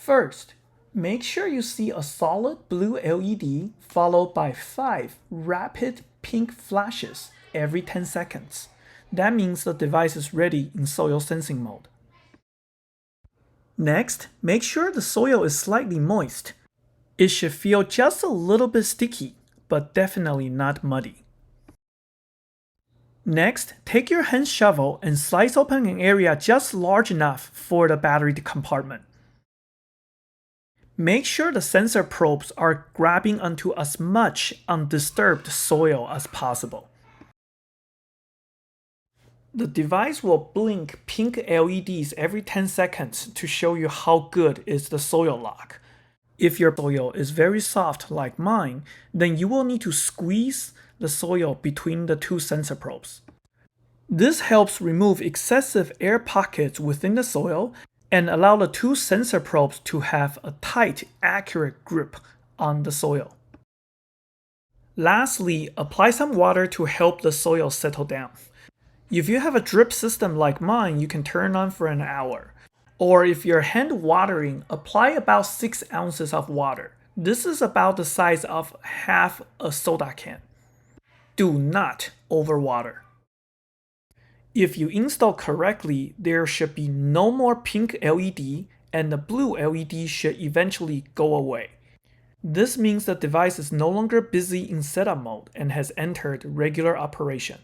First, make sure you see a solid blue LED followed by 5 rapid pink flashes every 10 seconds. That means the device is ready in soil sensing mode. Next, make sure the soil is slightly moist. It should feel just a little bit sticky, but definitely not muddy. Next, take your hand shovel and slice open an area just large enough for the battery compartment. Make sure the sensor probes are grabbing onto as much undisturbed soil as possible. The device will blink pink LEDs every 10 seconds to show you how good is the soil lock. If your soil is very soft like mine, then you will need to squeeze the soil between the two sensor probes. This helps remove excessive air pockets within the soil and allow the two sensor probes to have a tight, accurate grip on the soil. Lastly, apply some water to help the soil settle down. If you have a drip system like mine, you can turn on for an hour. Or if you're hand watering, apply about 6 ounces of water. This is about the size of half a soda can. Do not overwater. If you install correctly, there should be no more pink LED and the blue LED should eventually go away. This means the device is no longer busy in setup mode and has entered regular operation.